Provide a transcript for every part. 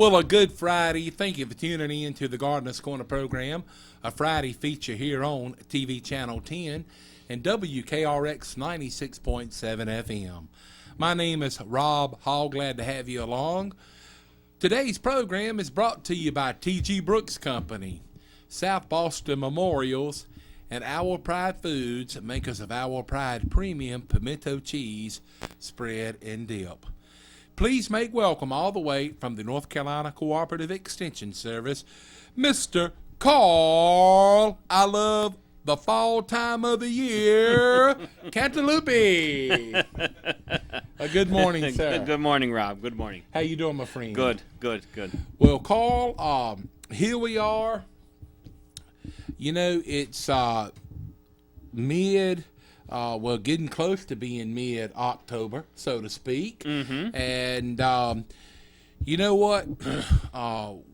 Well, a good Friday. Thank you for tuning in to the Gardener's Corner program, a Friday feature here on TV Channel 10 and WKRX 96.7 FM. My name is Rob Hall. Glad to have you along. Today's program is brought to you by T.G. Brooks Company, South Boston Memorials, and Owl Pride Foods, makers of Owl Pride Premium Pimento Cheese Spread and Dip. Please make welcome all the way from the North Carolina Cooperative Extension Service, Mr. Carl. I love the fall time of the year, Cantaloupe. Good morning, sir. Good morning, Rob. Good morning. How you doing, my friend? Good. Well, Carl, here we are. You know, it's getting close to being mid-October, so to speak. Mm-hmm. And you know what?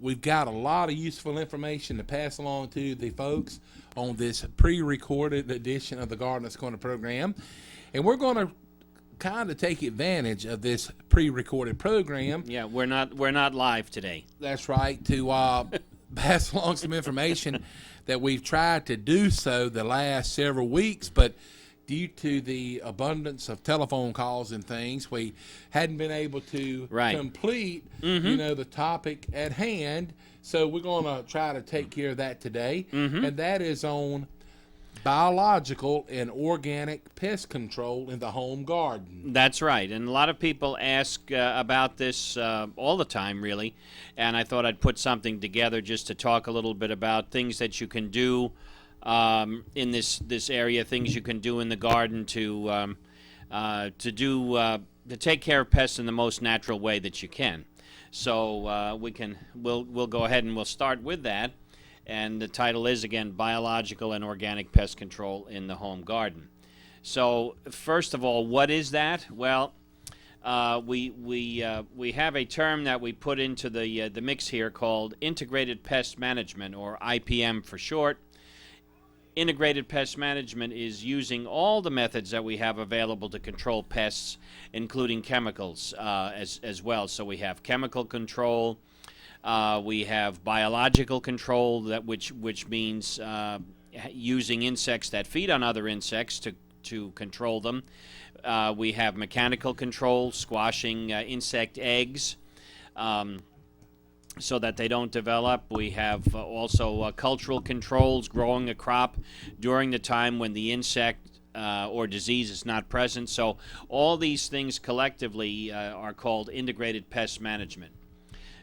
We've got a lot of useful information to pass along to the folks on this pre-recorded edition of the Gardener's Corner program. And we're going to kind of take advantage of this pre-recorded program. Yeah, we're not live today. That's right, to pass along some information that we've tried to do so the last several weeks, but due to the abundance of telephone calls and things, we hadn't been able to complete, the topic at hand. So we're going to try to take care of that today, and that is on biological and organic pest control in the home garden. That's right, and a lot of people ask about this all the time, really, and I thought I'd put something together just to talk a little bit about things that you can do in this area, things you can do in the garden to take care of pests in the most natural way that you can. So we'll go ahead and we'll start with that. And the title is, again, Biological and Organic Pest Control in the Home Garden. So first of all, what is that? Well, we have a term that we put into the mix here called Integrated Pest Management, or IPM for short. Integrated pest management is using all the methods that we have available to control pests, including chemicals as well. So we have chemical control. We have biological control, which means using insects that feed on other insects to control them. We have mechanical control, squashing insect eggs so that they don't develop. We have also cultural controls, growing a crop during the time when the insect or disease is not present. So all these things collectively are called integrated pest management.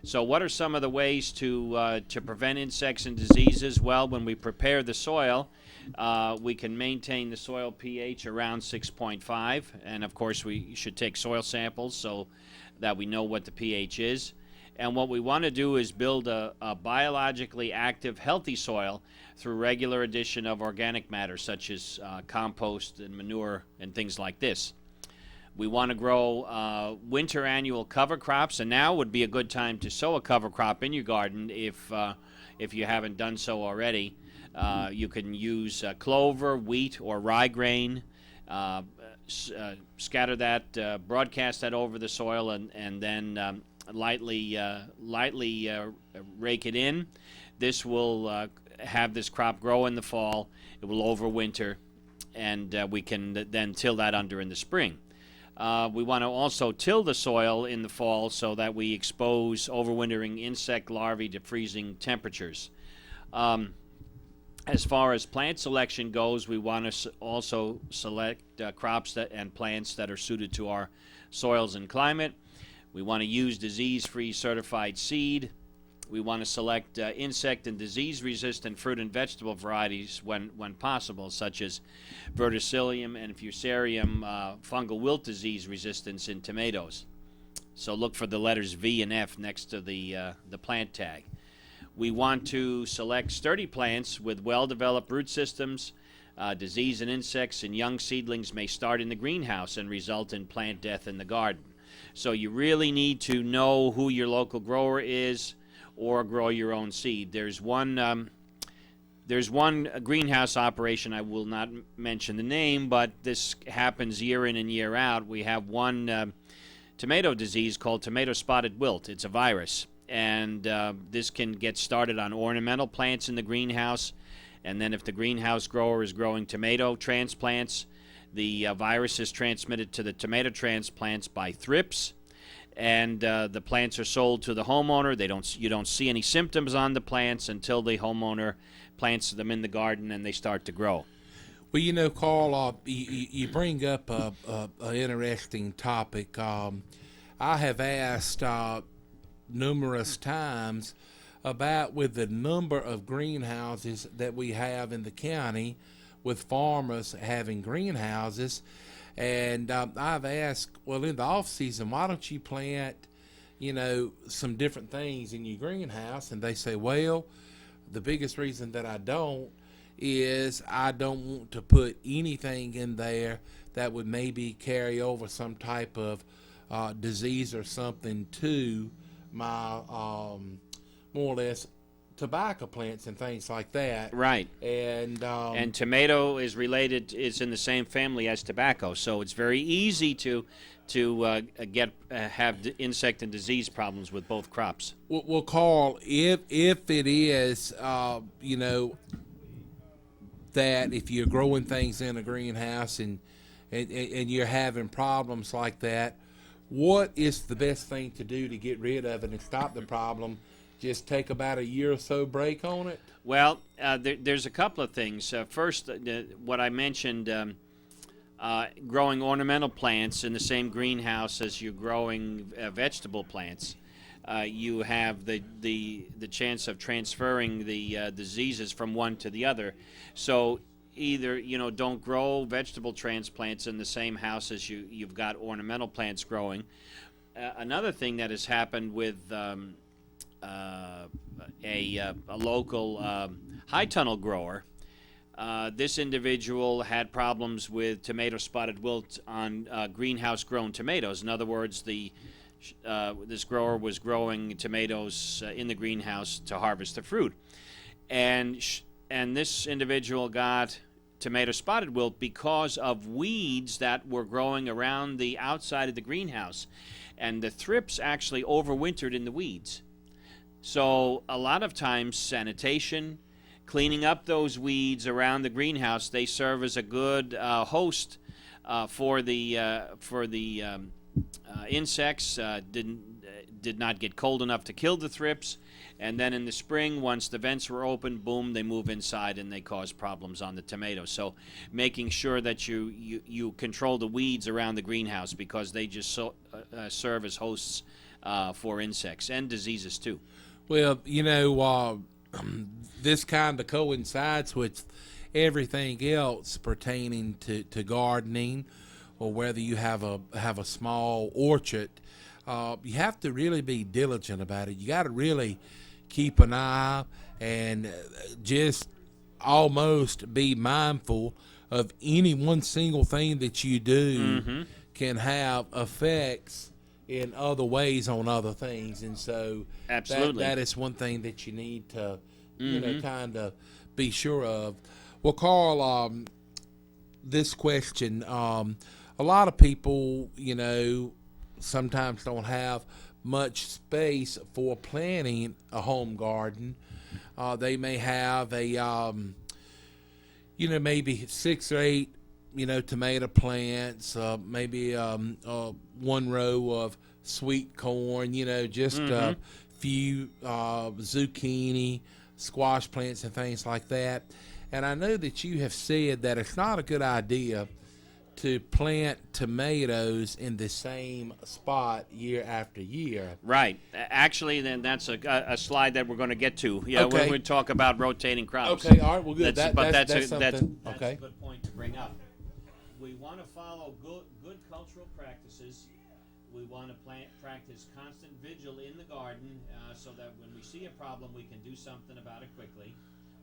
So what are some of the ways to prevent insects and diseases? Well, when we prepare the soil, we can maintain the soil pH around 6.5. And, of course, we should take soil samples so that we know what the pH is. And what we want to do is build a biologically active, healthy soil through regular addition of organic matter, such as compost and manure and things like this. We want to grow winter annual cover crops, and now would be a good time to sow a cover crop in your garden if you haven't done so already. You can use clover, wheat, or rye grain. Scatter that, broadcast that over the soil, and then lightly rake it in. This will have this crop grow in the fall. It will overwinter, and we can then till that under in the spring. We want to also till the soil in the fall so that we expose overwintering insect larvae to freezing temperatures. As far as plant selection goes, we want to also select crops and plants that are suited to our soils and climate. We want to use disease-free certified seed. We want to select insect and disease-resistant fruit and vegetable varieties when possible, such as verticillium and fusarium fungal wilt disease resistance in tomatoes. So look for the letters V and F next to the plant tag. We want to select sturdy plants with well-developed root systems. Disease and insects and young seedlings may start in the greenhouse and result in plant death in the garden. So you really need to know who your local grower is, or grow your own seed. There's one greenhouse operation, I will not mention the name, but this happens year in and year out. We have one tomato disease called tomato spotted wilt. It's a virus, and this can get started on ornamental plants in the greenhouse. And then if the greenhouse grower is growing tomato transplants, the virus is transmitted to the tomato transplants by thrips, and the plants are sold to the homeowner. You don't see any symptoms on the plants until the homeowner plants them in the garden and they start to grow. Well, you know, Carl, you bring up a interesting topic. I have asked numerous times about with the number of greenhouses that we have in the county, with farmers having greenhouses, and I've asked, well, in the off season, why don't you plant, you know, some different things in your greenhouse? And they say, well, the biggest reason that I don't is I don't want to put anything in there that would maybe carry over some type of disease or something to my more or less tobacco plants and things like that. Right. And tomato is related, is in the same family as tobacco, so it's very easy to have insect and disease problems with both crops. Well, Carl, if it is, you know, that if you're growing things in a greenhouse and you're having problems like that, what is the best thing to do to get rid of it and stop the problem? Just take about a year or so break on it? Well, there's a couple of things. First, what I mentioned, growing ornamental plants in the same greenhouse as you're growing vegetable plants, you have the chance of transferring the diseases from one to the other. So either, you know, don't grow vegetable transplants in the same house as you've got ornamental plants growing. Another thing that has happened with a local high tunnel grower, this individual had problems with tomato spotted wilt on greenhouse grown tomatoes. In other words, this grower was growing tomatoes in the greenhouse to harvest the fruit, and this individual got tomato spotted wilt because of weeds that were growing around the outside of the greenhouse, and the thrips actually overwintered in the weeds. So a lot of times sanitation, cleaning up those weeds around the greenhouse, they serve as a good host for the insects. Did not get cold enough to kill the thrips, and then in the spring, once the vents were open, boom, they move inside and they cause problems on the tomatoes. So making sure that you control the weeds around the greenhouse, because they just serve as hosts for insects and diseases too. Well, you know, this kind of coincides with everything else pertaining to gardening, or whether you have a small orchard. You have to really be diligent about it. You got to really keep an eye and just almost be mindful of any one single thing that you do can have effects in other ways on other things. And so absolutely, that is one thing that you need to you know, kind of be sure of. Well, Carl, this question, a lot of people, you know, sometimes don't have much space for planting a home garden. They may have a you know, maybe 6 or 8, you know, tomato plants, maybe one row of sweet corn, you know, just a few zucchini, squash plants, and things like that. And I know that you have said that it's not a good idea to plant tomatoes in the same spot year after year. Right. Actually, then that's a slide that we're going to get to. Yeah, okay. When we talk about rotating crops. Okay, all right, well, good. That's okay. a good point to bring up. We want to follow good cultural practices. We want to practice constant vigil in the garden so that when we see a problem, we can do something about it quickly.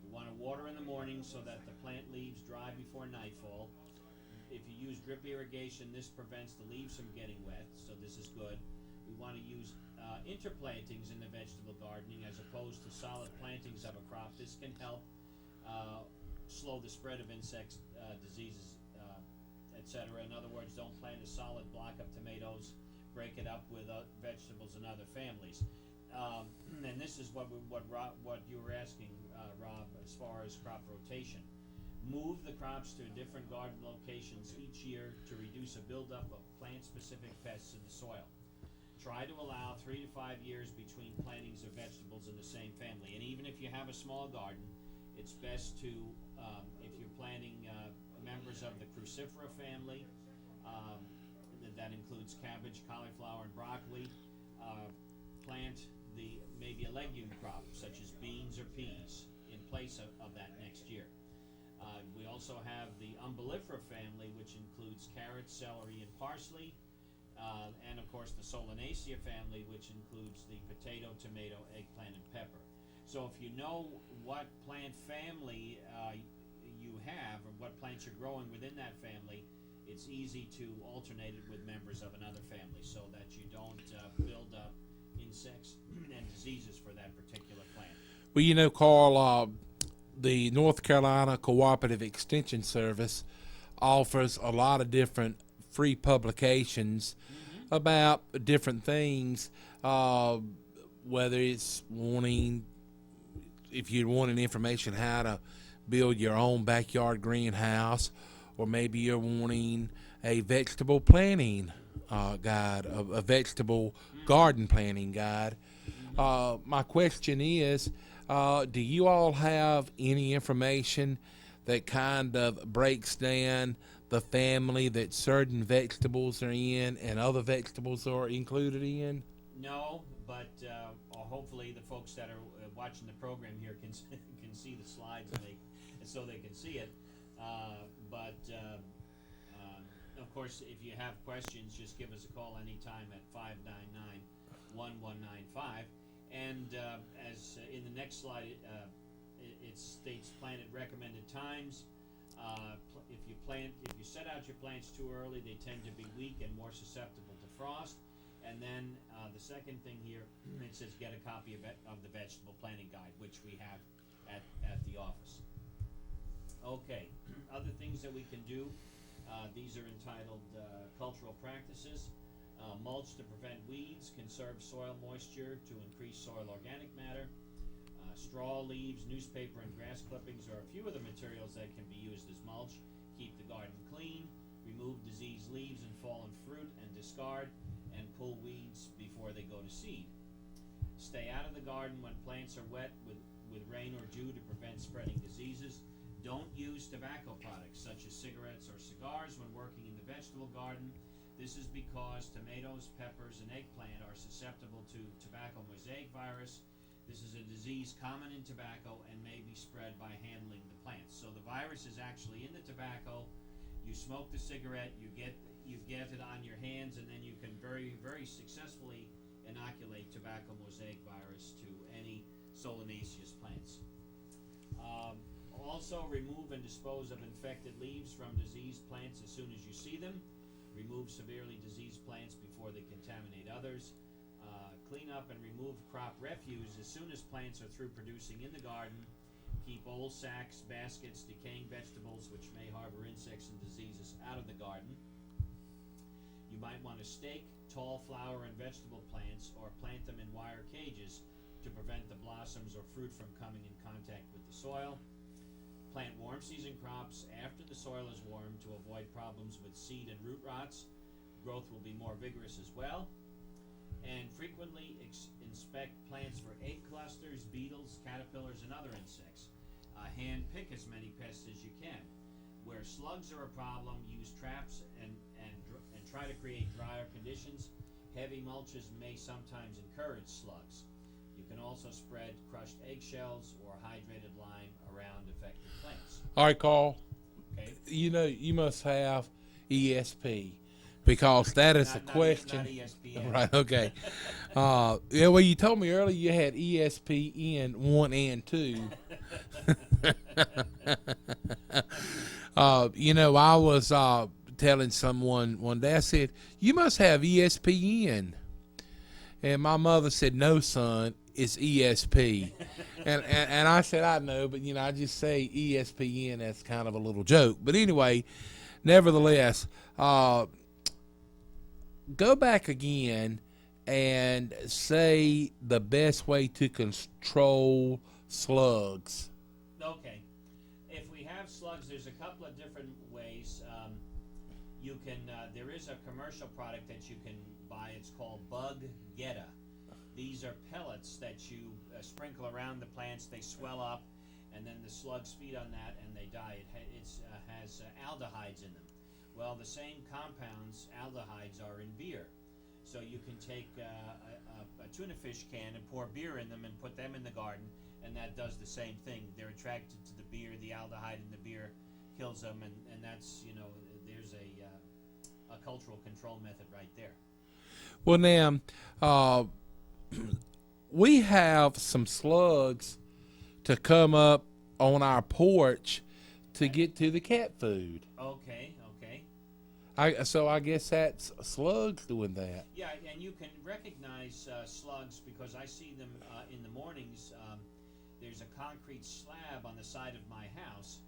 We want to water in the morning so that the plant leaves dry before nightfall. If you use drip irrigation, this prevents the leaves from getting wet, so this is good. We want to use interplantings in the vegetable gardening as opposed to solid plantings of a crop. This can help slow the spread of insects, diseases, etc. In other words, don't plant a solid block of tomatoes, break it up with vegetables and other families. and this is what you were asking, Rob, as far as crop rotation. Move the crops to different garden locations each year to reduce a buildup of plant-specific pests in the soil. Try to allow 3 to 5 years between plantings of vegetables in the same family. And even if you have a small garden, it's best to, if you're planting members of the crucifera family, that includes cabbage, cauliflower, and broccoli, plant maybe a legume crop such as beans or peas in place of that next year. We also have the umbellifera family, which includes carrots, celery, and parsley, and of course the Solanaceae family, which includes the potato, tomato, eggplant, and pepper. So if you know what plant family you have, or what plants you're growing within that family, it's easy to alternate it with members of another family so that you don't build up insects and diseases for that particular plant. Well, you know, Carl, the North Carolina Cooperative Extension Service offers a lot of different free publications about different things, whether it's if you're wanting information how to build your own backyard greenhouse, or maybe you're wanting a vegetable planting guide, a vegetable garden planting guide. My question is, do you all have any information that kind of breaks down the family that certain vegetables are in and other vegetables are included in? No, but hopefully the folks that are watching the program here can see the slides and so they can see it. But of course, if you have questions, just give us a call anytime at 599-1195. And as in the next slide, it states plant at recommended times. If you set out your plants too early, they tend to be weak and more susceptible to frost. And then the second thing here, it says get a copy of the vegetable planting guide, which we have at the office. Okay, other things that we can do. These are entitled cultural practices. Mulch to prevent weeds, conserve soil moisture to increase soil organic matter. Straw, leaves, newspaper, and grass clippings are a few of the materials that can be used as mulch. Keep the garden clean. Remove diseased leaves and fallen fruit and discard, and pull weeds before they go to seed. Stay out of the garden when plants are wet with rain or dew to prevent spreading diseases. Don't use tobacco products such as cigarettes or cigars when working in the vegetable garden. This is because tomatoes, peppers, and eggplant are susceptible to tobacco mosaic virus. This is a disease common in tobacco and may be spread by handling the plants. So the virus is actually in the tobacco. You smoke the cigarette, you get it on your hands, and then you can very, very successfully inoculate tobacco mosaic virus to any Solanaceous plants. Also, remove and dispose of infected leaves from diseased plants as soon as you see them. Remove severely diseased plants before they contaminate others. Clean up and remove crop refuse as soon as plants are through producing in the garden. Keep old sacks, baskets, decaying vegetables which may harbor insects and diseases out of the garden. You might want to stake tall flower and vegetable plants or plant them in wire cages to prevent the blossoms or fruit from coming in contact with the soil. Plant warm season crops after the soil is warm to avoid problems with seed and root rots. Growth will be more vigorous as well. And frequently inspect plants for egg clusters, beetles, caterpillars, and other insects. Hand pick as many pests as you can. Where slugs are a problem, use traps and try to create drier conditions. Heavy mulches may sometimes encourage slugs. You can also spread crushed eggshells or hydrated lime around affected plants. All right, Carl. Okay. You know, you must have ESP, because that is a question. Not ESPN. Right, okay. Yeah, well, you told me earlier you had ESPN 1 and 2. You know, I was telling someone one day, I said, you must have ESPN. And my mother said, no, son, it's ESP. and I said, I know, but, you know, I just say ESPN as kind of a little joke. But anyway, nevertheless, go back again and say the best way to control slugs. Okay. If we have slugs, there's a couple of different ways. You can. There is a commercial product that you can buy. It's called Bug Getta. These are pellets that you sprinkle around the plants. They swell up, and then the slugs feed on that and they die. It has aldehydes in them. Well, the same compounds, aldehydes, are in beer. So you can take a tuna fish can and pour beer in them and put them in the garden, and that does the same thing. They're attracted to the beer. The aldehyde in the beer kills them, and that's, there's a cultural control method right there. Well, now, we have some slugs to come up on our porch to get to the cat food. Okay. So I guess that's slugs doing that. Yeah, and you can recognize slugs because I see them in the mornings. There's a concrete slab on the side of my house,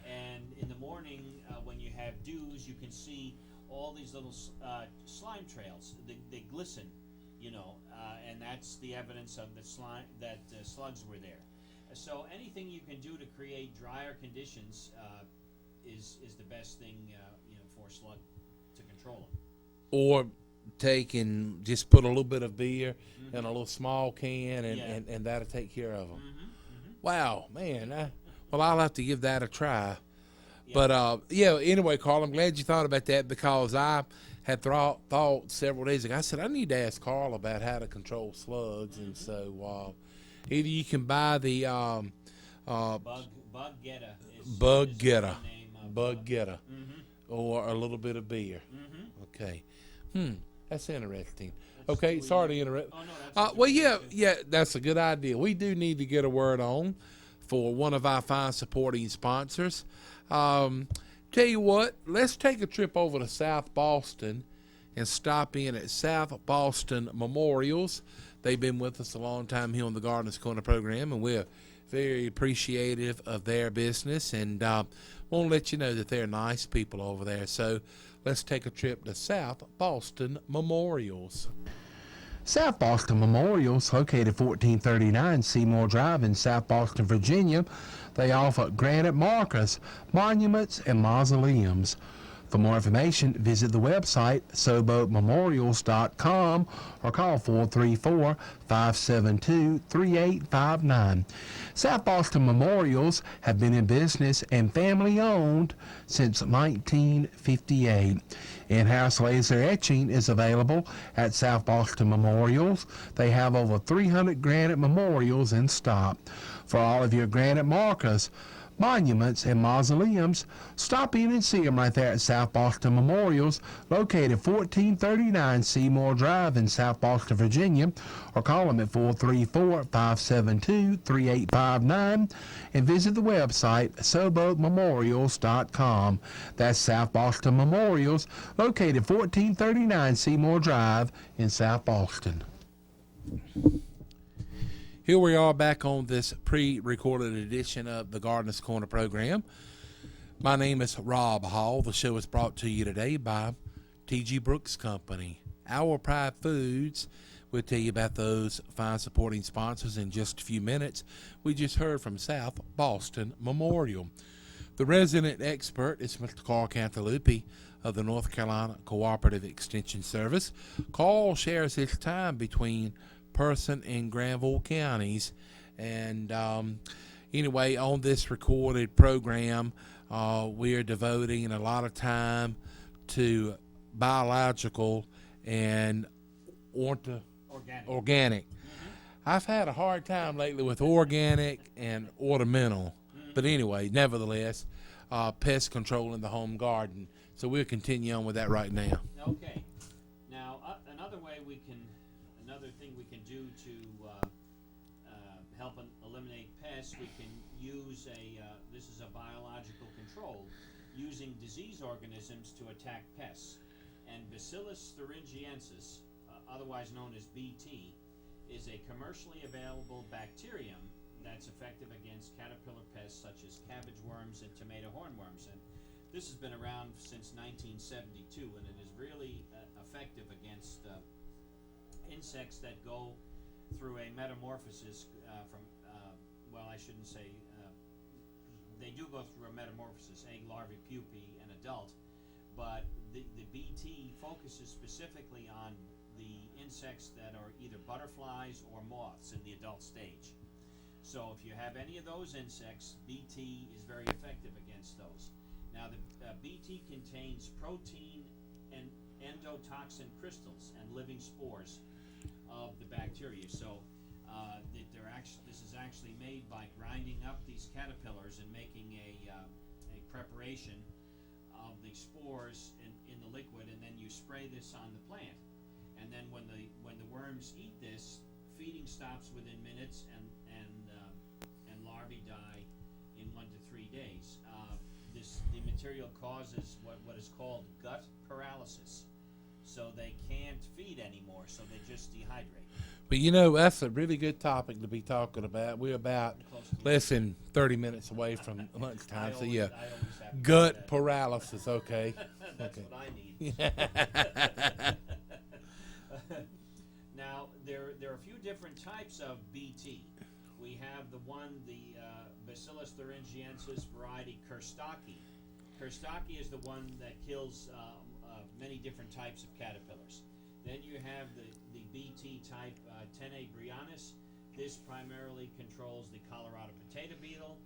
and in the morning when you have dews, you can see all these little slime trails. They glisten, and that's the evidence of the slime that slugs were there. So anything you can do to create drier conditions is the best thing, for slug to control them. Or take and just put a little bit of beer in a little small can, and that'll take care of them. Wow, man. Well, I'll have to give that a try. Yeah. But, anyway, Carl, I'm glad you thought about that because I had thought several days ago. I said, I need to ask Carl about how to control slugs. And so either you can buy the Bug Getta. Bug Getta. Bug Getta. Or a little bit of beer. Okay. That's interesting. Okay, sorry to interrupt. Oh, no, that's that's a good idea. We do need to get a word on for one of our fine supporting sponsors. Tell you what, let's take a trip over to South Boston and stop in at South Boston Memorials. They've been with us a long time here on the Gardeners Corner program, and we're very appreciative of their business, and want to let you know that they're nice people over there. So let's take a trip to South Boston Memorials. South Boston Memorials, located 1439 Seymour Drive in South Boston, Virginia. They offer granite markers, monuments, and mausoleums. For more information, visit the website SoboMemorials.com or call 434-572-3859. South Boston Memorials have been in business and family-owned since 1958. In-house laser etching is available at South Boston Memorials. They have over 300 granite memorials in stock. For all of your granite markers, monuments, and mausoleums, stop in and see them right there at South Boston Memorials, located 1439 Seymour Drive in South Boston, Virginia, or call them at 434-572-3859 and visit the website SoboMemorials.com. That's South Boston Memorials, located 1439 Seymour Drive in South Boston. Here we are back on this pre-recorded edition of the Gardeners Corner program. My name is Rob Hall. The show is brought to you today by T.G. Brooks Company. Our Pride Foods. We'll tell you about those fine supporting sponsors in just a few minutes. We just heard from South Boston Memorial. The resident expert is Mr. Carl Cantalupi of the North Carolina Cooperative Extension Service. Carl shares his time between Person and Granville counties, and anyway, on this recorded program, we are devoting a lot of time to biological and organic. I've had a hard time lately with organic and ornamental, but anyway, nevertheless, pest control in the home garden. So we'll continue on with that right now. Okay. Now, another thing we can do to help eliminate pests, we can use this is a biological control, using disease organisms to attack pests. And Bacillus thuringiensis, otherwise known as BT, is a commercially available bacterium that's effective against caterpillar pests such as cabbage worms and tomato hornworms. And this has been around since 1972, and it is really effective against insects that go through a metamorphosis well, I shouldn't say, they do go through a metamorphosis, egg, larvae, pupae, and adult, but the BT focuses specifically on the insects that are either butterflies or moths in the adult stage. So if you have any of those insects, BT is very effective against those. Now the BT contains protein and endotoxin crystals and living spores of the bacteria. So this is actually made by grinding up these caterpillars and making a preparation of the spores in the liquid, and then you spray this on the plant. And then when the worms eat this, feeding stops within minutes, and larvae die in 1 to 3 days. The material causes what is called gut paralysis, so they can't feed anymore, so they just dehydrate. But you know, that's a really good topic to be talking about. We're about less than 30 minutes away from lunchtime, so yeah. Gut paralysis, okay. That's Okay. what I need. Now, there are a few different types of BT. We have the Bacillus thuringiensis variety Kerstaki. Kerstaki is the one that kills many different types of caterpillars. Then you have the BT type Tenebrianis. This primarily controls the Colorado potato beetle.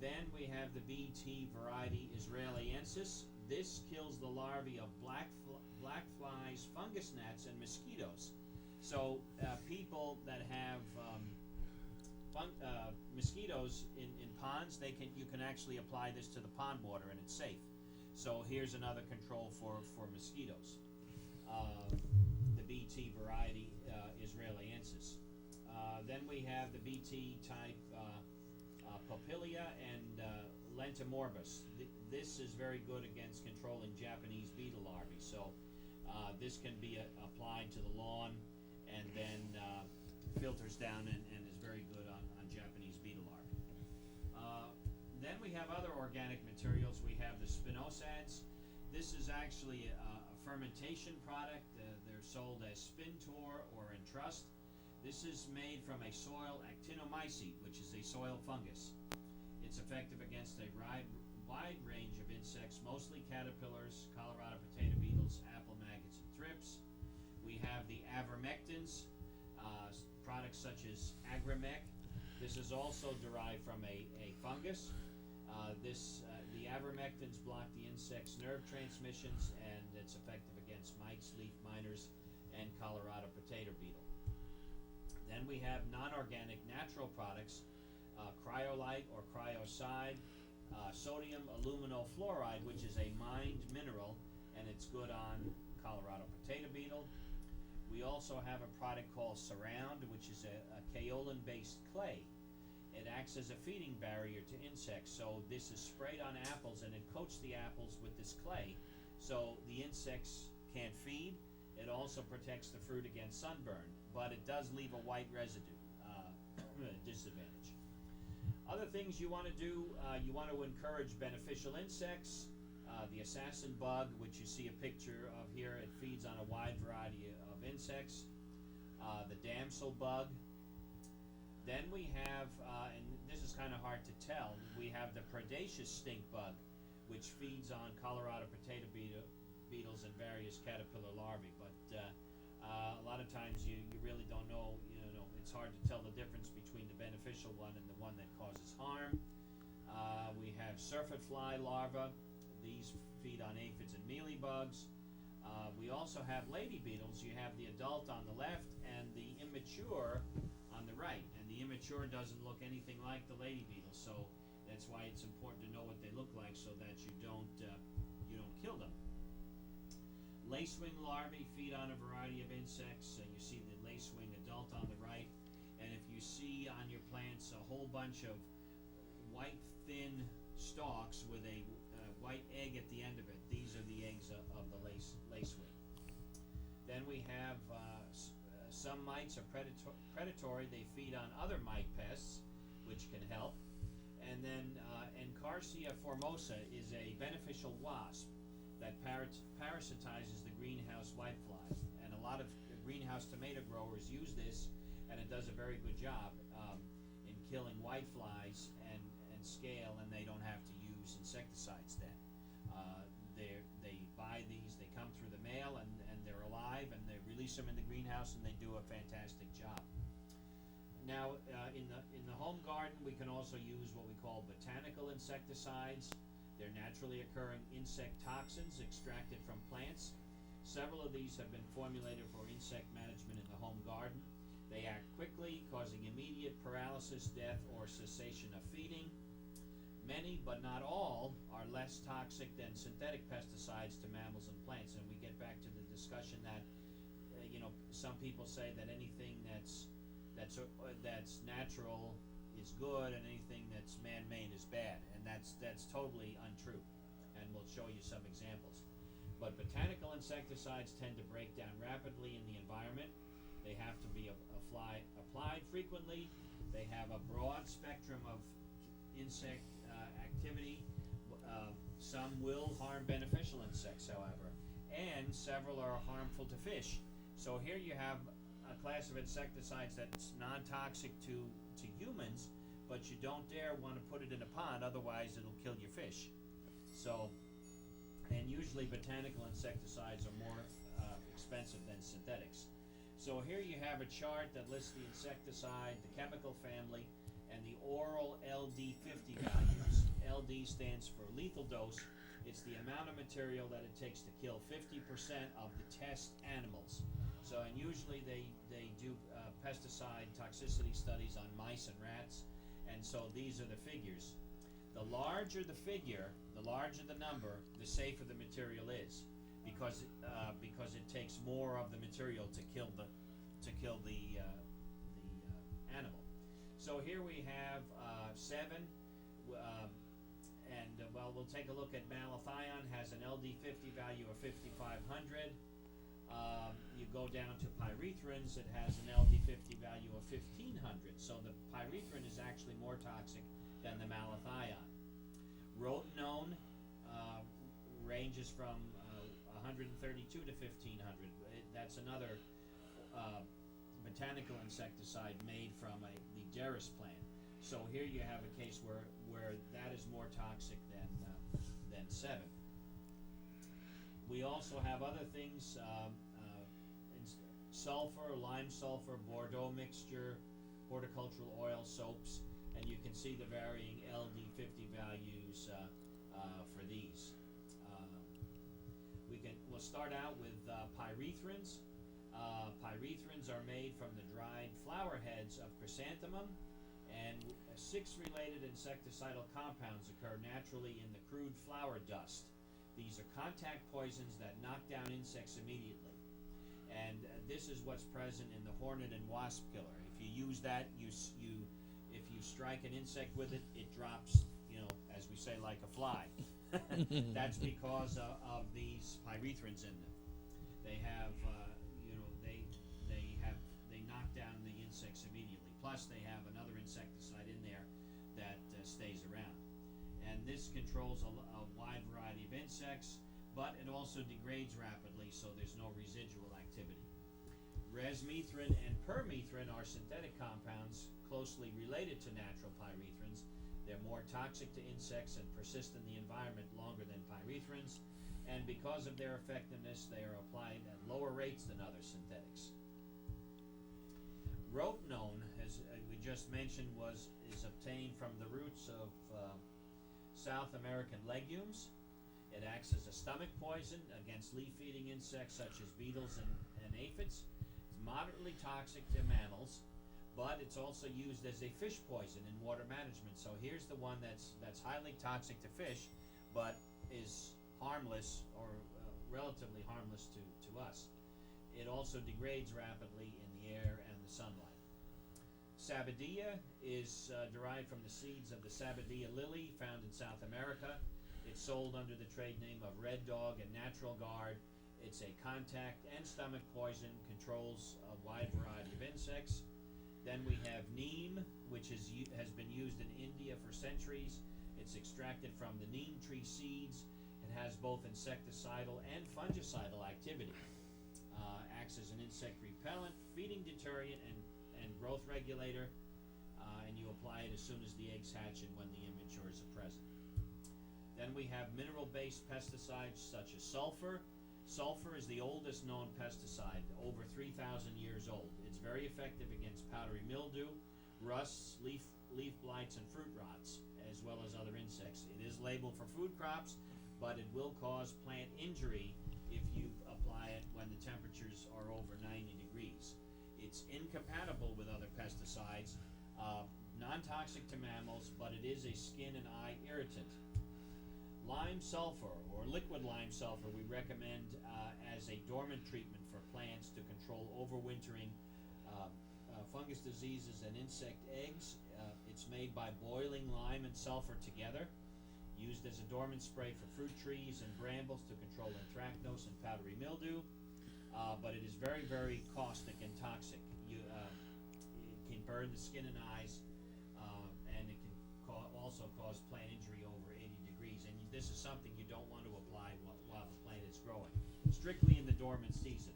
Then we have the BT variety Israeliensis. This kills the larvae of black flies, fungus gnats, and mosquitoes. So people that have mosquitoes in ponds, you can actually apply this to the pond water and it's safe. So here's another control for mosquitoes. The BT variety Israeliensis. Then we have the BT type Popilia and Lentomorbus. This is very good against controlling Japanese beetle larvae. So this can be applied to the lawn and then filters down and is very good on Japanese beetle larvae. Then we have other organic materials. We have the spinosads. This is actually a fermentation product. They're sold as Spintor or Entrust. This is made from a soil actinomycete, which is a soil fungus. It's effective against a wide range of insects, mostly caterpillars, Colorado potato beetles, apple maggots, and thrips. We have the avermectins, products such as Agrimec. This is also derived from a fungus. The avermectins block the insect's nerve transmissions, and it's effective against mites, leaf miners, and Colorado potato beetle. Then we have non-organic natural products, cryolite or cryoside, sodium aluminofluoride, which is a mined mineral, and it's good on Colorado potato beetle. We also have a product called Surround, which is a kaolin-based clay. It acts as a feeding barrier to insects, so this is sprayed on apples and it coats the apples with this clay so the insects can't feed. It also protects the fruit against sunburn, but it does leave a white residue disadvantage. Other things you want to do, you want to encourage beneficial insects. The assassin bug, which you see a picture of here, it feeds on a wide variety of insects. The damsel bug. Then we have, and this is kind of hard to tell, we have the predaceous stink bug, which feeds on Colorado potato beetles and various caterpillar larvae. But a lot of times you really don't know, it's hard to tell the difference between the beneficial one and the one that causes harm. We have surfeit fly larvae. These feed on aphids and mealybugs. We also have lady beetles. You have the adult on the left and the immature on the right. And the immature doesn't look anything like the lady beetle, so that's why it's important to know what they look like so that you don't kill them. Lacewing larvae feed on a variety of insects. You see the lacewing adult on the right, and if you see on your plants a whole bunch of white thin stalks with a white egg at the end of it, these are the eggs of the lacewing. Then we have some mites are predatory. They feed on other mite pests, which can help. And then Encarsia formosa is a beneficial wasp that parasitizes the greenhouse whiteflies. And a lot of greenhouse tomato growers use this, and it does a very good job in killing whiteflies and scale, and they don't have to use insecticides then. They buy these, they come through the mail, and they're alive, and they release them in the greenhouse, and they do a fantastic job. Now, in the home garden, we can also use what we call botanical insecticides. They're naturally occurring insect toxins extracted from plants. Several of these have been formulated for insect management in the home garden. They act quickly, causing immediate paralysis, death, or cessation of feeding. Many, but not all, are less toxic than synthetic pesticides to mammals and plants. And we get back to the discussion that, some people say that anything that's natural is good, and anything that's man-made is bad, and that's totally untrue. And we'll show you some examples. But botanical insecticides tend to break down rapidly in the environment. They have to be applied frequently. They have a broad spectrum of insect activity. Some will harm beneficial insects, however, and several are harmful to fish. So here you have a class of insecticides that's non-toxic to humans, but you don't dare want to put it in a pond, otherwise it'll kill your fish. So, and usually botanical insecticides are more expensive than synthetics. So here you have a chart that lists the insecticide, the chemical family, and the oral LD50 values. LD stands for lethal dose. It's the amount of material that it takes to kill 50% of the test animals. So, and usually they do pesticide toxicity studies on mice and rats, and so these are the figures. The larger the figure, the larger the number, the safer the material is, because it takes more of the material to kill the animal. So here we have 7, and we'll take a look at malathion. Has an LD50 value of 5,500. You go down to pyrethrins, it has an LD50 value of 1,500. So the pyrethrin is actually more toxic than the malathion. Rotenone ranges from 132 to 1,500. That's another botanical insecticide made from the Derris plant. So here you have a case where that is more toxic than 7. We also have other things, sulfur, lime sulfur, Bordeaux mixture, horticultural oil, soaps, and you can see the varying LD50 values for these. We'll start out with pyrethrins. Pyrethrins are made from the dried flower heads of chrysanthemum, and 6 related insecticidal compounds occur naturally in the crude flower dust. These are contact poisons that knock down insects immediately. And this is what's present in the hornet and wasp killer. If you use that, if you strike an insect with it, it drops, as we say, like a fly. That's because of these pyrethrins in them. They have, they knock down the insects immediately. Plus, they have another insecticide in there that stays around. And this controls a wide variety of insects, but it also degrades rapidly, so there's no residual activity. Resmethrin and permethrin are synthetic compounds closely related to natural pyrethrins. They're more toxic to insects and persist in the environment longer than pyrethrins, and because of their effectiveness, they are applied at lower rates than other synthetics. Rotenone, as we just mentioned, is obtained from the roots of South American legumes. It acts as a stomach poison against leaf-eating insects such as beetles and aphids. It's moderately toxic to mammals, but it's also used as a fish poison in water management. So here's the one that's highly toxic to fish, but is harmless, or relatively harmless to us. It also degrades rapidly in the air and the sunlight. Sabbatia is derived from the seeds of the Sabbatia lily found in South America. It's sold under the trade name of Red Dog and Natural Guard. It's a contact and stomach poison, controls a wide variety of insects. Then we have neem, which has been used in India for centuries. It's extracted from the neem tree seeds. It has both insecticidal and fungicidal activity. Acts acts as an insect repellent, feeding deterrent, and growth regulator, and you apply it as soon as the eggs hatch and when the immatures are present. Then we have mineral-based pesticides such as sulfur. Sulfur is the oldest known pesticide, over 3,000 years old. It's very effective against powdery mildew, rusts, leaf blights, and fruit rots, as well as other insects. It is labeled for food crops, but it will cause plant injury if you apply it when the temperatures are over 90 degrees. It's incompatible with other pesticides, non-toxic to mammals, but it is a skin and eye irritant. Lime sulfur, or liquid lime sulfur, we recommend as a dormant treatment for plants to control overwintering fungus diseases and insect eggs. It's made by boiling lime and sulfur together, used as a dormant spray for fruit trees and brambles to control anthracnose and powdery mildew, but it is very, very caustic and toxic. It can burn the skin and eyes, and it can also cause plant injury over 80 degrees, and this is something you don't want to apply while the plant is growing, strictly in the dormant season.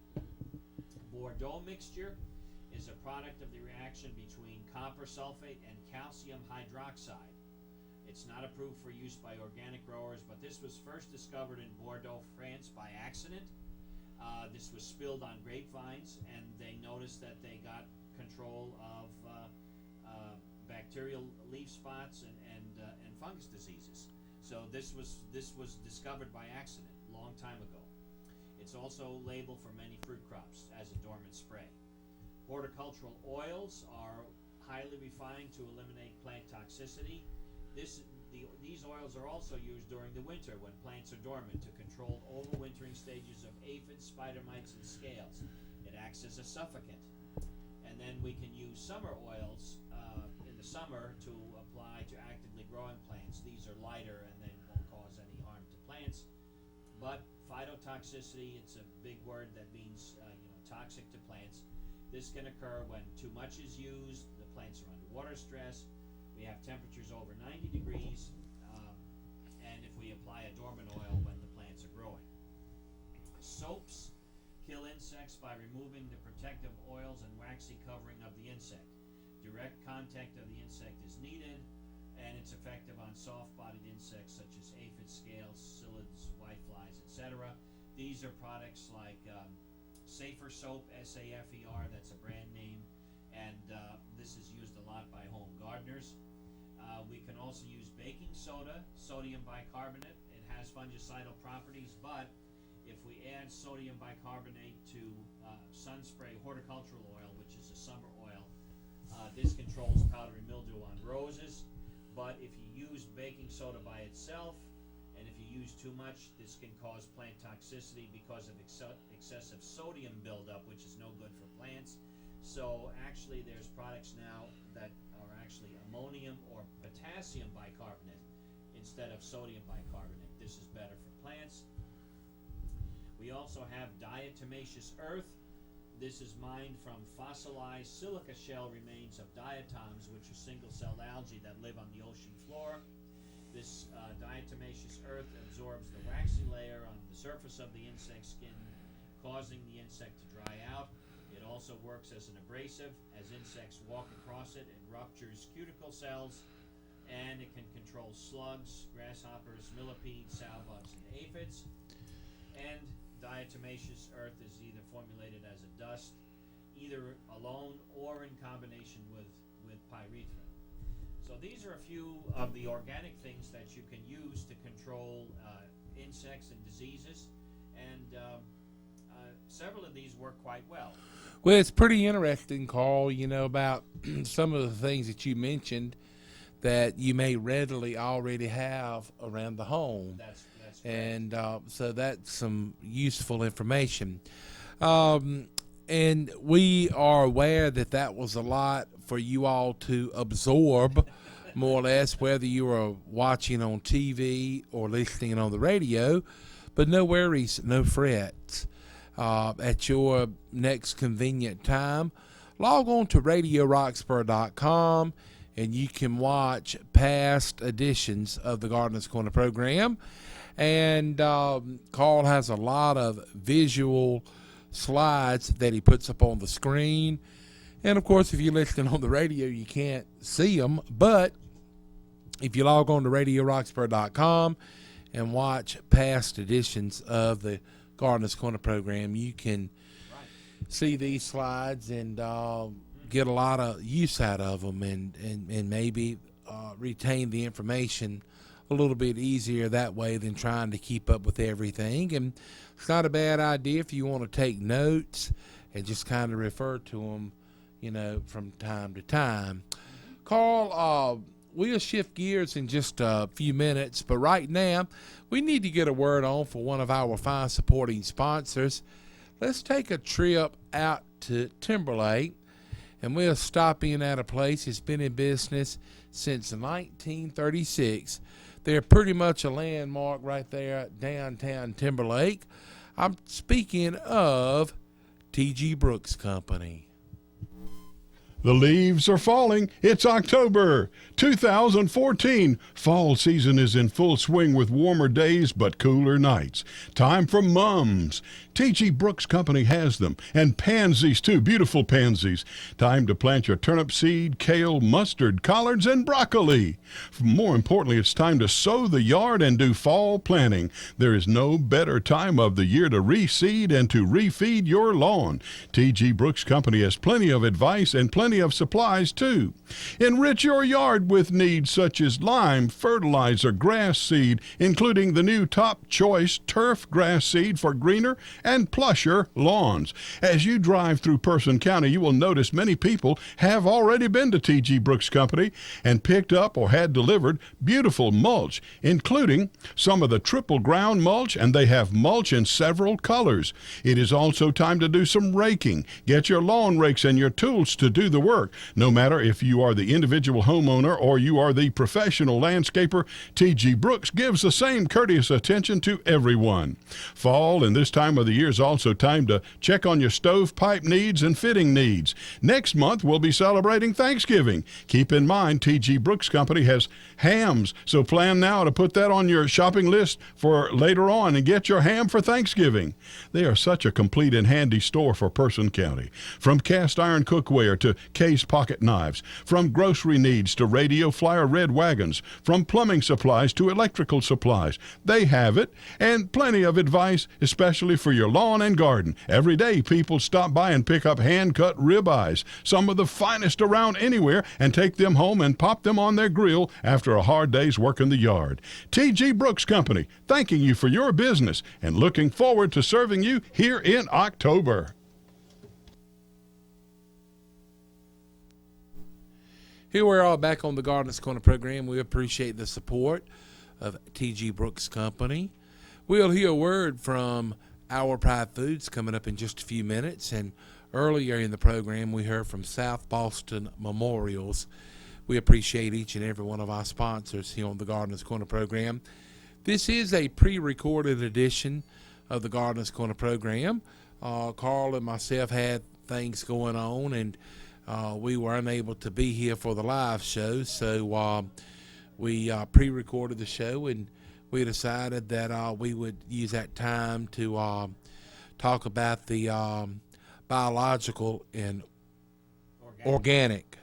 Bordeaux mixture is a product of the reaction between copper sulfate and calcium hydroxide. It's not approved for use by organic growers, but this was first discovered in Bordeaux, France by accident. This was spilled on grapevines, and they noticed that they got control of bacterial leaf spots and fungus diseases. So this was discovered by accident a long time ago. It's also labeled for many fruit crops as a dormant spray. Horticultural oils are highly refined to eliminate plant toxicity. These oils are also used during the winter when plants are dormant to control overwintering stages of aphids, spider mites, and scales. It acts as a suffocant. And then we can use summer oils in the summer to apply to actively growing plants. These are lighter and they won't cause any harm to plants. But phytotoxicity, it's a big word that means toxic to plants. This can occur when too much is used, the plants are under water stress, we have temperatures over 90 degrees, and if we apply a dormant oil when the plants are growing. Soaps kill insects by removing the protective oils and waxy covering of the insect. Direct contact of the insect is needed, and it's effective on soft-bodied insects such as aphids, scales, psyllids, whiteflies, etc. These are products like Safer Soap, S-A-F-E-R, that's a brand name, and this is used a lot by home gardeners. We can also use baking soda, sodium bicarbonate. It has fungicidal properties, but if we add sodium bicarbonate to Sunspray horticultural oil, which is a summer oil, this controls powdery mildew on roses. But if you use baking soda by itself, and if you use too much, this can cause plant toxicity because of excessive sodium buildup, which is no good for plants. So actually there's products now that are actually ammonium or potassium bicarbonate instead of sodium bicarbonate. This is better for plants. We also have diatomaceous earth. This is mined from fossilized silica shell remains of diatoms, which are single-celled algae that live on the ocean floor. This diatomaceous earth absorbs the waxy layer on the surface of the insect skin, causing the insect to dry out. It also works as an abrasive. As insects walk across it, it ruptures cuticle cells, and it can control slugs, grasshoppers, millipedes, sow-bugs, and aphids. And diatomaceous earth is either formulated as a dust, either alone or in combination with pyrethrin. So these are a few of the organic things that you can use to control insects and diseases, and several of these work quite well. Well, it's pretty interesting, Carl, about some of the things that you mentioned that you may readily already have around the home. That's and so that's some useful information. And we are aware that was a lot for you all to absorb, more or less, whether you are watching on TV or listening on the radio. But no worries, no frets. At your next convenient time, log on to RadioRoxboro.com, and you can watch past editions of the Gardener's Corner program. And Carl has a lot of visual slides that he puts up on the screen. And, of course, if you're listening on the radio, you can't see them. But if you log on to RadioRoxboro.com and watch past editions of the Gardener's Corner program, you can see these slides and get a lot of use out of them and maybe retain the information a little bit easier that way than trying to keep up with everything. And it's not a bad idea if you want to take notes and just kind of refer to them, from time to time. Carl, we'll shift gears in just a few minutes, but right now we need to get a word on for one of our fine supporting sponsors. Let's take a trip out to Timberlake, and we'll stop in at a place that's been in business since 1936. They're pretty much a landmark right there downtown Timberlake. I'm speaking of T.G. Brooks Company. The leaves are falling. It's October 2014. Fall season is in full swing with warmer days but cooler nights. Time for mums. T.G. Brooks Company has them. And pansies too, beautiful pansies. Time to plant your turnip seed, kale, mustard, collards, and broccoli. More importantly, it's time to sow the yard and do fall planting. There is no better time of the year to reseed and to refeed your lawn. T.G. Brooks Company has plenty of advice and plenty of supplies too. Enrich your yard with needs such as lime, fertilizer, grass seed, including the new top choice turf grass seed for greener and plusher lawns. As you drive through Person County, you will notice many people have already been to T.G. Brooks Company and picked up or had delivered beautiful mulch, including some of the triple ground mulch, and they have mulch in several colors. It is also time to do some raking. Get your lawn rakes and your tools to do the work. No matter if you are the individual homeowner or you are the professional landscaper, T.G. Brooks gives the same courteous attention to everyone. Fall and this time of the year is also time to check on your stovepipe needs and fitting needs. Next month, we'll be celebrating Thanksgiving. Keep in mind, T.G. Brooks Company has hams, so plan now to put that on your shopping list for later on and get your ham for Thanksgiving. They are such a complete and handy store for Person County. From cast iron cookware to case pocket knives, from grocery needs to radio flyer red wagons, from plumbing supplies to electrical supplies, they have it, and plenty of advice, especially for your lawn and garden. Every day, people stop by and pick up hand-cut ribeyes, some of the finest around anywhere, and take them home and pop them on their grill after a hard day's work in the yard. T.G. Brooks Company, thanking you for your business and looking forward to serving you here in October. Here we are back on the Gardener's Corner program. We appreciate the support of T.G. Brooks Company. We'll hear a word from Our Pride Foods coming up in just a few minutes. And earlier in the program, we heard from South Boston Memorials. We appreciate each and every one of our sponsors here on the Gardener's Corner program. This is a pre-recorded edition of the Gardener's Corner program. Carl and myself had things going on, and we were unable to be here for the live show, so we pre-recorded the show, and we decided that we would use that time to talk about the biological and organic.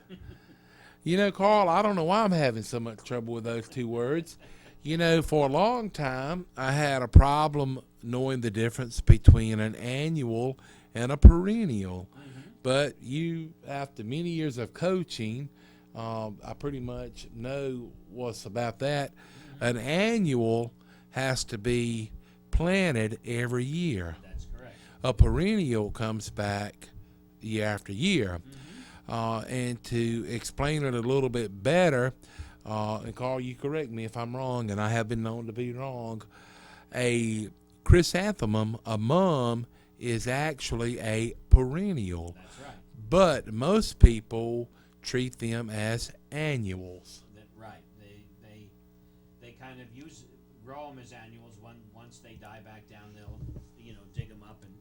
Carl, I don't know why I'm having so much trouble with those two words. For a long time, I had a problem knowing the difference between an annual and a perennial. But after many years of coaching, I pretty much know what's about that. An annual has to be planted every year. That's correct. A perennial comes back year after year. And to explain it a little bit better, and Carl, you correct me if I'm wrong, and I have been known to be wrong, a chrysanthemum, a mum, is actually a perennial. That's right. But most people treat them as annuals. Right. They kind of grow them as annuals. Once they die back down, they'll dig them up and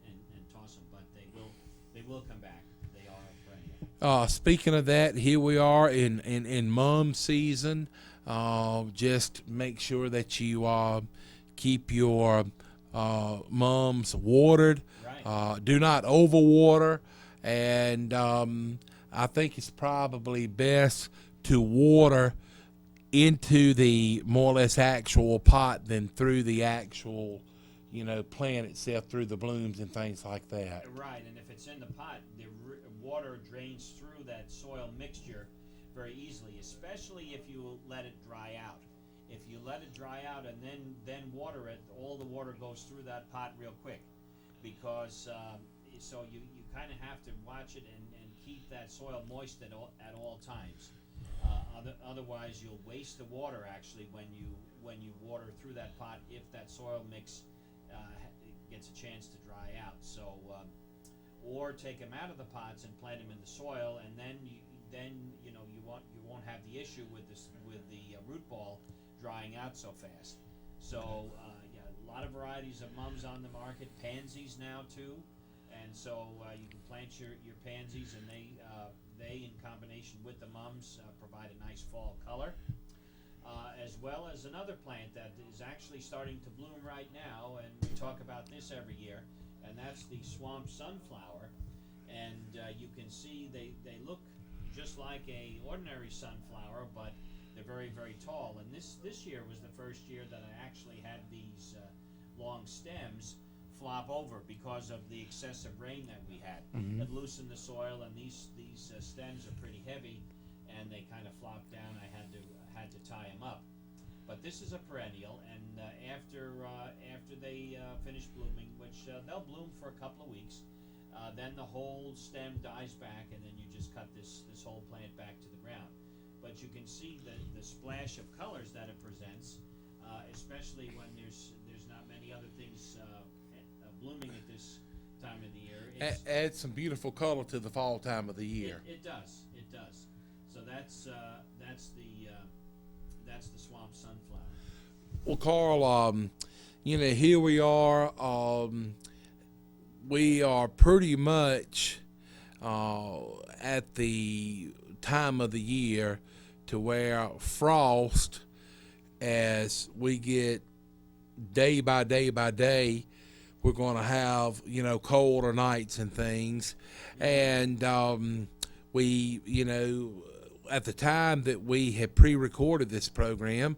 toss them. But they will come back. They are perennial. Speaking of that, here we are in mum season. Just make sure that you keep your mums watered. Right. Do not overwater, and I think it's probably best to water into the more or less actual pot than through the actual, plant itself, through the blooms and things like that. Right, and if it's in the pot, the water drains through that soil mixture very easily, especially if you let it dry out. If you let it dry out and then water it, all the water goes through that pot real quick, because so you kind of have to watch it and keep that soil moist at all times. Otherwise, you'll waste the water actually when you water through that pot if that soil mix gets a chance to dry out. So, or take them out of the pots and plant them in the soil, and then you won't have the issue with the root ball drying out so fast. So yeah, a lot of varieties of mums on the market, pansies now too, and so you can plant your pansies, and they in combination with the mums provide a nice fall color. As well as another plant that is actually starting to bloom right now, and we talk about this every year, and that's the swamp sunflower. And you can see they look just like a ordinary sunflower, but they're very, very tall. And this year was the first year that I actually had these long stems flop over because of the excessive rain that we had. Mm-hmm. It loosened the soil, and these stems are pretty heavy, and they kind of flopped down. I had to tie them up. But this is a perennial, and after they finish blooming, which they'll bloom for a couple of weeks, then the whole stem dies back, and then you just cut this whole plant back to the ground. But you can see the splash of colors that it presents, especially when there's not many other things blooming at this time of the year. Add some beautiful color to the fall time of the year. It does. So that's the swamp sunflower. Well, Carl, here we are. We are pretty much at the time of the year to where frost, as we get day by day by day, we're going to have, colder nights and things. And we, at the time that we had pre-recorded this program,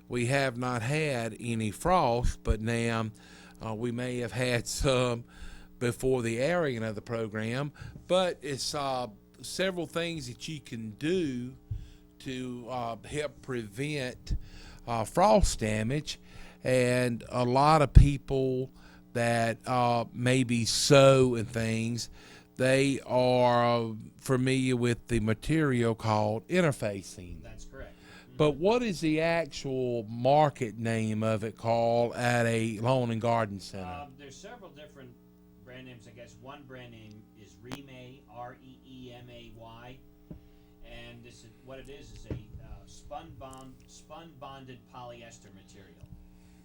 we have not had any frost, but now we may have had some before the airing of the program. But it's several things that you can do to help prevent frost damage. And a lot of people that maybe sow and things, they are familiar with the material called interfacing. That's correct. But what is the actual market name of it called at a lawn and garden center? There's several different brand names, I guess. One brand name is Reemay, R-E-E-M-A-Y, and this is what it is a spun bonded polyester material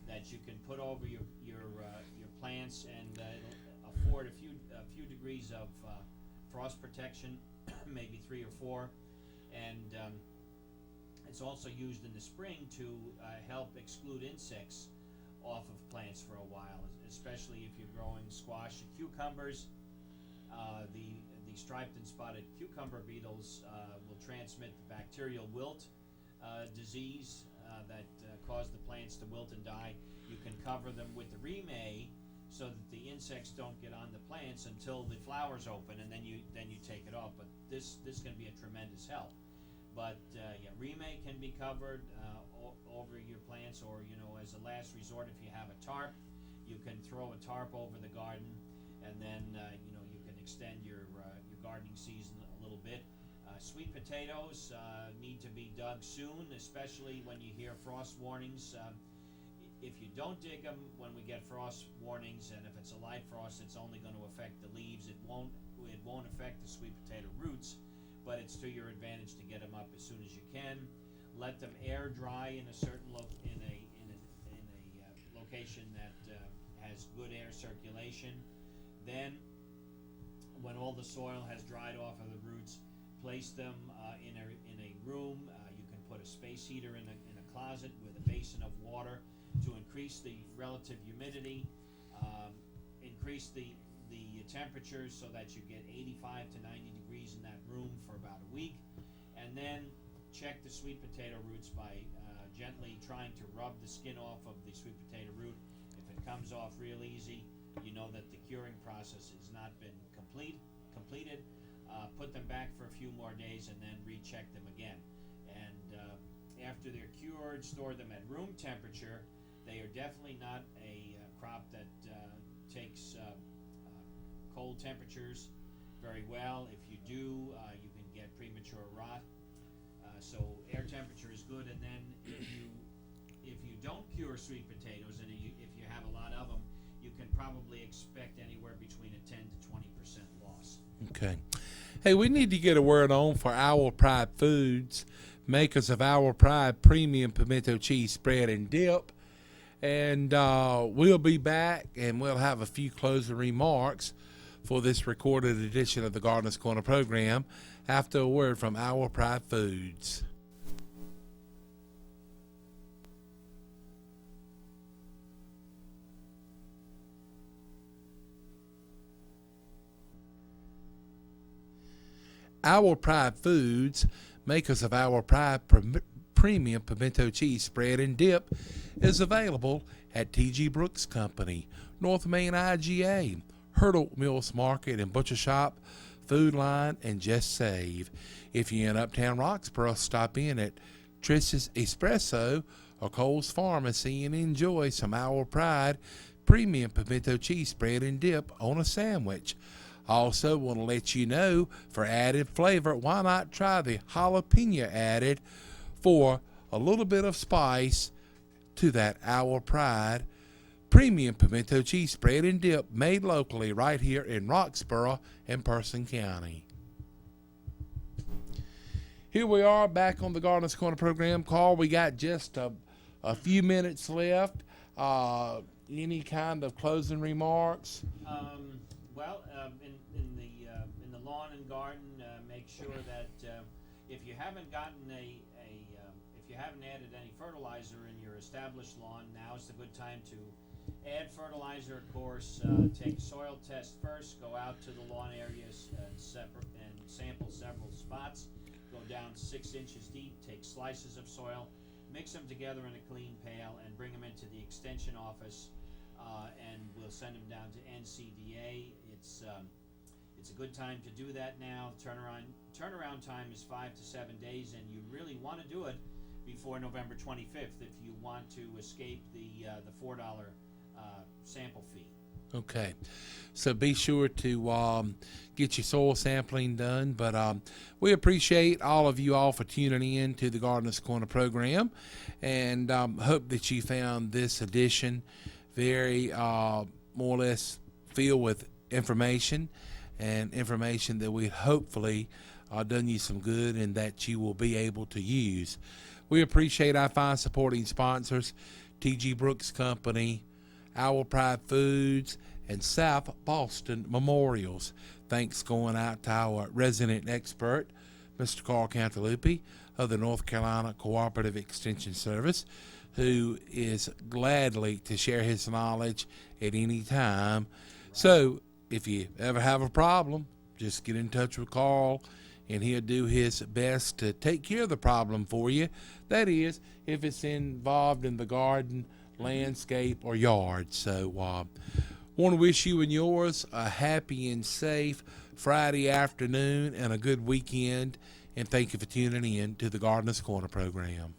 that you can put over your plants, and it'll afford a few degrees of frost protection, maybe 3 or 4, and it's also used in the spring to help exclude insects off of plants for a while, especially if you're growing squash and cucumbers. The striped and spotted cucumber beetles will transmit the bacterial wilt disease that cause the plants to wilt and die. You can cover them with the Reemay so that the insects don't get on the plants until the flowers open, and then you take it off. But this can be a tremendous help. But yeah, Reemay can be covered over your plants, or as a last resort, if you have a tarp, you can throw a tarp over the garden, and then you can extend your gardening season a little bit. Sweet potatoes need to be dug soon, especially when you hear frost warnings. If you don't dig them when we get frost warnings, and if it's a light frost, it's only going to affect the leaves. It won't affect the sweet potato roots, but it's to your advantage to get them up as soon as you can. Let them air dry in a certain location that has good air circulation. Then, when all the soil has dried off of the roots, place them in a room. You can put a space heater in a closet with a basin of water to increase the relative humidity, increase the the temperatures so that you get 85 to 90 degrees in that room for about a week. And then check the sweet potato roots by gently trying to rub the skin off of the sweet potato root. If it comes off real easy, you know that the curing process has not been completed. Put them back for a few more days and then recheck them again. And after they're cured, store them at room temperature. They are definitely not a crop that takes cold temperatures very well. If you do, you can get premature rot. So air temperature is good. And then if you don't cure sweet potatoes, and if you have a lot of them, you can probably expect anywhere between a 10 to 20% loss. Okay. Hey, we need to get a word on for Our Pride Foods, makers of Our Pride Premium Pimento Cheese Spread and Dip. And we'll be back, and we'll have a few closing remarks for this recorded edition of the Gardener's Corner program after a word from Our Pride Foods. Our Pride Foods, makers of Our Pride Premium Pimento Cheese Spread and Dip, is available at T.G. Brooks Company, North Main IGA, Hurdle Mills Market and Butcher Shop, Food Line, and Just Save. If you're in Uptown Roxborough, stop in at Trish's Espresso or Cole's Pharmacy and enjoy some Our Pride Premium Pimento Cheese Spread and Dip on a sandwich. Also want to let you know, for added flavor, why not try the jalapeno added for a little bit of spice to that Our Pride Premium Pimento Cheese Spread and Dip, made locally right here in Roxborough and Person County. Here we are back on the Gardener's Corner program. Carl, we got just a few minutes left. Any kind of closing remarks? In the lawn and garden, make sure that if you haven't if you haven't added any fertilizer in your established lawn, now is the good time to add fertilizer. Of course, take soil test first. Go out to the lawn areas and sample several spots. Go down 6 inches deep. Take slices of soil, mix them together in a clean pail, and bring them into the extension office. And we'll send them down to NCDA. It's a good time to do that now. Turnaround time is 5 to 7 days, and you really want to do it before November 25th if you want to escape the $4 sample fee. Okay, so be sure to get your soil sampling done. But we appreciate all of you all for tuning in to the Gardener's Corner program, and hope that you found this edition very more or less filled with information, and information that we hopefully done you some good and that you will be able to use. We appreciate our fine supporting sponsors, T.G. Brooks Company, Our Pride Foods, and South Boston Memorials. Thanks going out to our resident expert, Mr. Carl Cantalupi of the North Carolina Cooperative Extension Service, who is gladly to share his knowledge at any time. So if you ever have a problem, just get in touch with Carl, and he'll do his best to take care of the problem for you. That is, if it's involved in the garden, landscape, or yard. So want to wish you and yours a happy and safe Friday afternoon and a good weekend, and thank you for tuning in to the Gardener's Corner program.